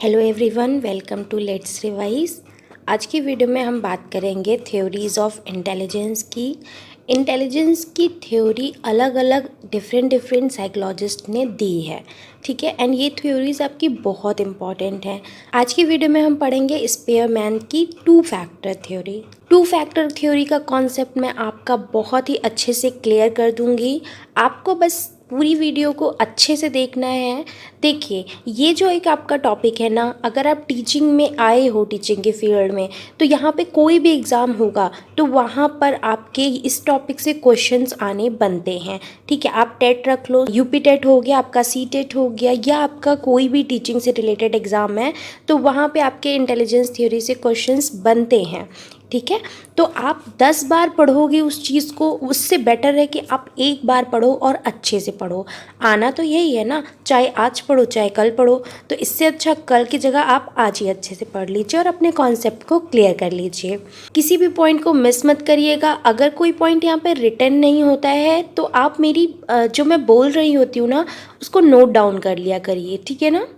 Hello everyone, welcome to let's revise. आज की video में हम बात करेंगे थ्योरीज ऑफ इंटेलिजेंस की। इंटेलिजेंस की थ्योरी अलग अलग डिफरेंट साइकोलॉजिस्ट ने दी है, ठीक है। एंड ये थ्योरीज आपकी बहुत इंपॉर्टेंट हैं। आज की वीडियो में हम पढ़ेंगे स्पीयरमैन की two factor theory. Two factor theory का कॉन्सेप्ट मैं आपका बहुत ही अच्छे से क्लियर कर दूंगी। आपको बस पूरी वीडियो को अच्छे से देखना है। देखिए, ये जो एक आपका टॉपिक है ना, अगर आप टीचिंग में आए हो, टीचिंग के फील्ड में, तो यहाँ पे कोई भी एग्ज़ाम होगा तो वहाँ पर आपके इस टॉपिक से क्वेश्चंस आने बनते हैं, ठीक है। आप टेट रख लो, यूपी टेट हो गया, आपका सी टेट हो गया, या आपका कोई भी टीचिंग से रिलेटेड एग्ज़ाम है तो वहाँ पे आपके इंटेलिजेंस थ्योरी से क्वेश्चंस बनते हैं, ठीक है। तो आप 10 बार पढ़ोगे उस चीज़ को, उससे बेटर है कि आप एक बार पढ़ो और अच्छे से पढ़ो। आना तो यही है ना, चाहे आज पढ़ो चाहे कल पढ़ो, तो इससे अच्छा कल की जगह आप आज ही अच्छे से पढ़ लीजिए और अपने कॉन्सेप्ट को क्लियर कर लीजिए। किसी भी पॉइंट को मिस मत करिएगा। अगर कोई पॉइंट यहाँ पे रिटर्न नहीं होता है तो आप मेरी जो मैं बोल रही होती हूँ ना, उसको नोट डाउन कर लिया करिए, ठीक है ना।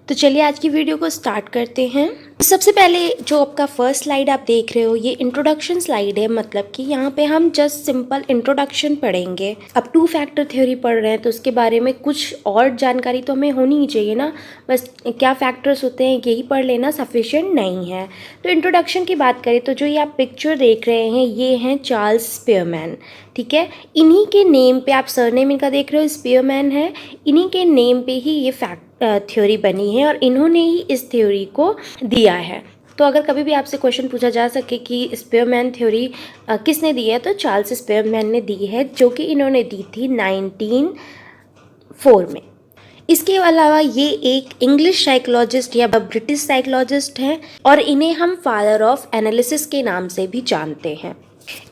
तो चलिए आज की वीडियो को स्टार्ट करते हैं। सबसे पहले जो आपका फर्स्ट स्लाइड आप देख रहे हो, ये इंट्रोडक्शन स्लाइड है। मतलब कि यहाँ पे हम जस्ट सिंपल इंट्रोडक्शन पढ़ेंगे। अब टू फैक्टर थ्योरी पढ़ रहे हैं तो उसके बारे में कुछ और जानकारी तो हमें होनी ही चाहिए ना। बस क्या फैक्टर्स होते हैं यही पढ़ लेना सफिशिएंट नहीं है। तो इंट्रोडक्शन की बात करें तो जो ये आप पिक्चर देख रहे हैं ये हैं चार्ल्स स्पीयरमैन, ठीक है। इन्हीं के नेम पे, आप सरनेम इनका देख रहे हो स्पीयरमैन है, इन्हीं के नेम पे ही ये थ्योरी बनी है और इन्होंने ही इस थ्योरी को दिया है। तो अगर कभी भी आपसे क्वेश्चन पूछा जा सके कि स्पीयरमैन थ्योरी किसने दी है, तो चार्ल्स स्पीयरमैन ने दी है, जो कि इन्होंने दी थी 1904 में। इसके अलावा ये एक इंग्लिश साइकोलॉजिस्ट या ब्रिटिश साइकोलॉजिस्ट हैं और इन्हें हम फादर ऑफ एनालिसिस के नाम से भी जानते हैं।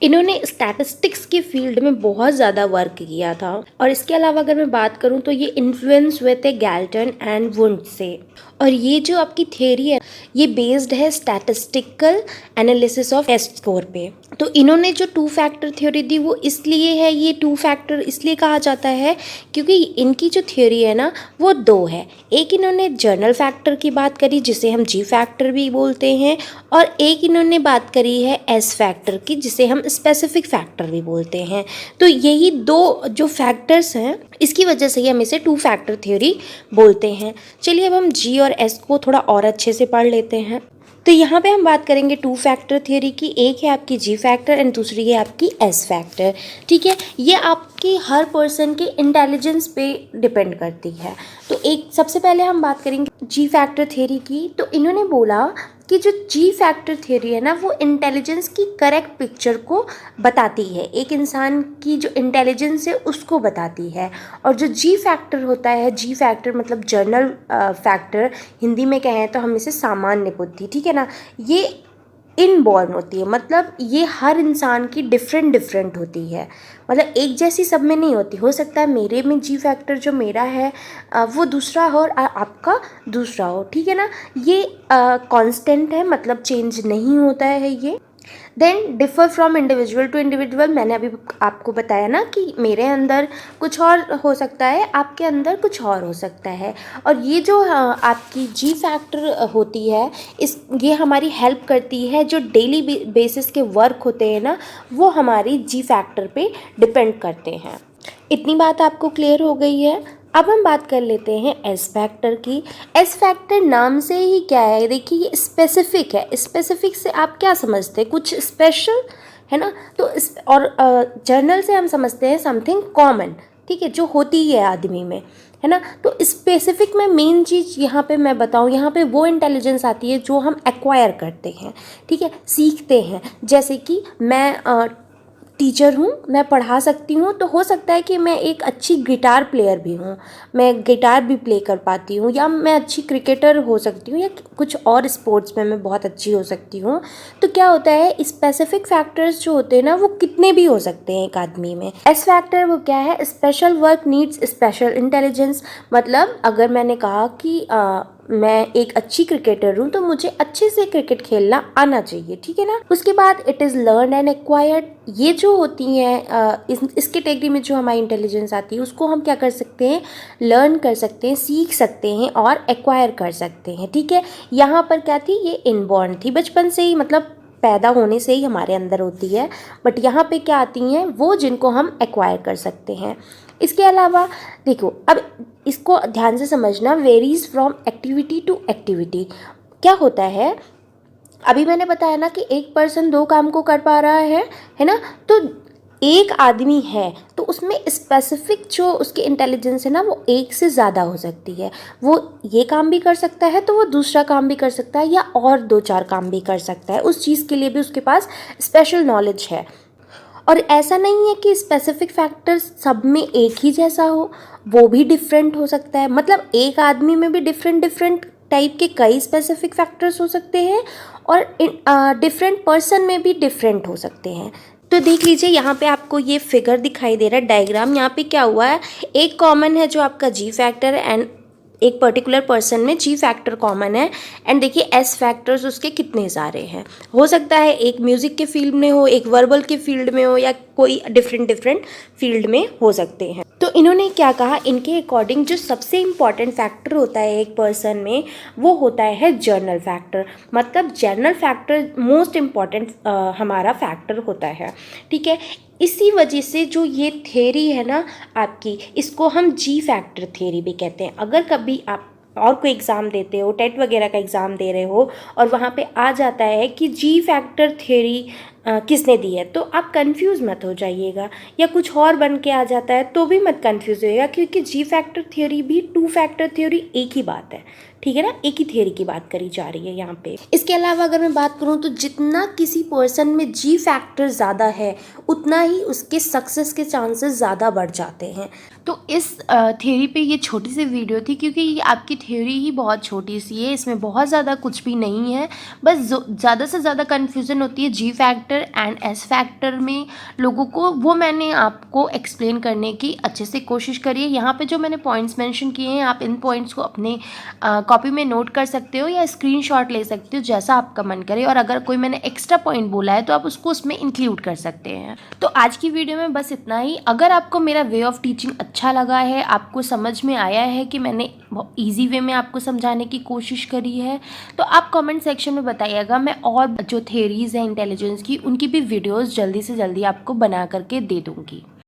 इन्होंने स्टैटिस्टिक्स के फील्ड में बहुत ज़्यादा वर्क किया था। और इसके अलावा अगर मैं बात करूं तो ये इन्फ्लुएंस हुए थे गैल्टन एंड वुंड से। और ये जो आपकी थ्योरी है ये बेस्ड है statistical analysis of test score पे। तो इन्होंने जो टू फैक्टर थ्योरी दी वो इसलिए है, ये टू फैक्टर इसलिए कहा जाता है क्योंकि इनकी जो थ्योरी है ना वो दो है। एक इन्होंने जर्नल फैक्टर की बात करी जिसे हम जी फैक्टर भी बोलते हैं, और एक इन्होंने बात करी है एस फैक्टर की जिसे हम स्पेसिफिक फैक्टर भी बोलते हैं। तो यही दो जो फैक्टर्स हैं इसकी वजह से ही हम इसे टू फैक्टर थ्योरी बोलते हैं। चलिए अब हम जी और एस को थोड़ा और अच्छे से पढ़ लेते हैं। तो यहाँ पे हम बात करेंगे टू फैक्टर थ्योरी की। एक है आपकी जी फैक्टर एंड दूसरी है आपकी एस फैक्टर, ठीक है। ये आपकी हर पर्सन के इंटेलिजेंस पे डिपेंड करती है। तो एक सबसे पहले हम बात करेंगे जी फैक्टर थ्योरी की। तो इन्होंने बोला कि जो जी फैक्टर थ्योरी है ना वो इंटेलिजेंस की करेक्ट पिक्चर को बताती है, एक इंसान की जो इंटेलिजेंस है उसको बताती है। और जो जी फैक्टर होता है, जी फैक्टर मतलब जनरल फैक्टर, हिंदी में कहें तो हम इसे सामान्य बुद्धि, ठीक है ना, ये इनबॉर्न होती है। मतलब ये हर इंसान की डिफरेंट होती है, मतलब एक जैसी सब में नहीं होती। हो सकता है मेरे में जी फैक्टर जो मेरा है वो दूसरा हो और आपका दूसरा हो, ठीक है ना। ये कांस्टेंट है, मतलब चेंज नहीं होता है ये। Then differ from individual to individual, मैंने अभी आपको बताया ना कि मेरे अंदर कुछ और हो सकता है, आपके अंदर कुछ और हो सकता है। और ये जो आपकी जी फैक्टर होती है ये हमारी हेल्प करती है। जो डेली बेसिस के वर्क होते हैं ना वो हमारी जी फैक्टर पे डिपेंड करते हैं। इतनी बात आपको क्लियर हो गई है। अब हम बात कर लेते हैं एस फैक्टर की। एस फैक्टर नाम से ही क्या है, देखिए ये स्पेसिफिक है। स्पेसिफिक से आप क्या समझते हैं, कुछ स्पेशल है ना। तो और जर्नल से हम समझते हैं समथिंग कॉमन, ठीक है, जो होती है आदमी में, है ना। तो स्पेसिफिक में मेन चीज़ यहाँ पे मैं बताऊँ, यहाँ पे वो इंटेलिजेंस आती है जो हम एक्वायर करते हैं, ठीक है, सीखते हैं। जैसे कि मैं टीचर हूँ, मैं पढ़ा सकती हूँ, तो हो सकता है कि मैं एक अच्छी गिटार प्लेयर भी हूँ, मैं गिटार भी प्ले कर पाती हूँ, या मैं अच्छी क्रिकेटर हो सकती हूँ, या कुछ और स्पोर्ट्स में मैं बहुत अच्छी हो सकती हूँ। तो क्या होता है, स्पेसिफिक फैक्टर्स जो होते हैं ना वो कितने भी हो सकते हैं एक आदमी में। एस फैक्टर वो क्या है, special work needs special intelligence. मतलब अगर मैंने कहा कि मैं एक अच्छी क्रिकेटर हूँ तो मुझे अच्छे से क्रिकेट खेलना आना चाहिए, ठीक है ना। उसके बाद it is learn and acquired. ये जो होती हैं इस कैटेगरी में जो हमारी इंटेलिजेंस आती है उसको हम क्या कर सकते हैं, लर्न कर सकते हैं, सीख सकते हैं और एक्वायर कर सकते हैं, ठीक है। यहाँ पर क्या थी, ये इनबॉर्न थी, बचपन से ही, मतलब पैदा होने से ही हमारे अंदर होती है। बट यहाँ पे क्या आती हैं, वो जिनको हम एक्वायर कर सकते हैं। इसके अलावा देखो, अब इसको ध्यान से समझना, varies from activity to activity. क्या होता है, अभी मैंने बताया ना कि एक पर्सन 2 काम को कर पा रहा है ना। तो एक आदमी है तो उसमें स्पेसिफिक जो उसकी इंटेलिजेंस है ना वो एक से ज़्यादा हो सकती है। वो ये काम भी कर सकता है तो वो दूसरा काम भी कर सकता है, या और 2-4 काम भी कर सकता है। उस चीज़ के लिए भी उसके पास स्पेशल नॉलेज है। और ऐसा नहीं है कि स्पेसिफिक फैक्टर सब में एक ही जैसा हो, वो भी डिफरेंट हो सकता है। मतलब एक आदमी में भी डिफरेंट डिफरेंट टाइप के कई स्पेसिफिक फैक्टर्स हो सकते हैं, और डिफरेंट पर्सन में भी डिफरेंट हो सकते हैं। तो देख लीजिए, यहाँ पे आपको ये फिगर दिखाई दे रहा है, डायग्राम। यहाँ पे क्या हुआ है, एक कॉमन है जो आपका जी फैक्टर है, एंड एक पर्टिकुलर पर्सन में जी फैक्टर कॉमन है, एंड देखिए एस फैक्टर्स उसके कितने सारे हैं। हो सकता है एक म्यूज़िक के फील्ड में हो, एक वर्बल के फील्ड में हो, या कोई डिफरेंट फील्ड में हो सकते हैं। तो इन्होंने क्या कहा, इनके अकॉर्डिंग जो सबसे इम्पॉर्टेंट फैक्टर होता है एक पर्सन में, वो होता है जर्नल फैक्टर। मतलब जर्नल फैक्टर मोस्ट इम्पॉर्टेंट हमारा फैक्टर होता है, ठीक है। इसी वजह से जो ये थ्योरी है ना आपकी, इसको हम जी फैक्टर थ्योरी भी कहते हैं। अगर कभी आप और कोई एग्ज़ाम देते हो, टेट वगैरह का एग्ज़ाम दे रहे हो, और वहाँ पे आ जाता है कि जी फैक्टर थ्योरी किसने दी है, तो आप कंफ्यूज मत हो जाइएगा, या कुछ और बन के आ जाता है तो भी मत कंफ्यूज होइएगा, क्योंकि जी फैक्टर थ्योरी भी 2 फैक्टर थ्योरी एक ही बात है, ठीक है ना। एक ही थ्योरी की बात करी जा रही है यहाँ पे। इसके अलावा अगर मैं बात करूँ तो जितना किसी पर्सन में जी फैक्टर ज़्यादा है उतना ही उसके सक्सेस के चांसेस ज़्यादा बढ़ जाते हैं। तो इस थ्योरी पे ये छोटी सी वीडियो थी, क्योंकि ये आपकी थ्योरी ही बहुत छोटी सी है, इसमें बहुत ज़्यादा कुछ भी नहीं है। बस ज़्यादा से ज़्यादा कन्फ्यूज़न होती है जी फैक्टर एंड एस फैक्टर में लोगों को, वो मैंने आपको एक्सप्लेन करने की अच्छे से कोशिश करी है। यहाँ पे जो मैंने पॉइंट्स मेंशन किए हैं, आप इन पॉइंट्स को अपने कॉपी में नोट कर सकते हो या स्क्रीनशॉट ले सकते हो, जैसा आपका मन करे। और अगर कोई मैंने एक्स्ट्रा पॉइंट बोला है तो आप उसको उसमें इंक्लूड कर सकते हैं। तो आज की वीडियो में बस इतना ही। अगर आपको मेरा वे ऑफ टीचिंग अच्छा लगा है, आपको समझ में आया है कि मैंने ईजी वे में आपको समझाने की कोशिश करी है, तो आप कमेंट सेक्शन में बताइएगा। मैं और जो थ्योरीज़ हैं इंटेलिजेंस की, उनकी भी वीडियोज़ जल्दी से जल्दी आपको बना करके दे दूँगी।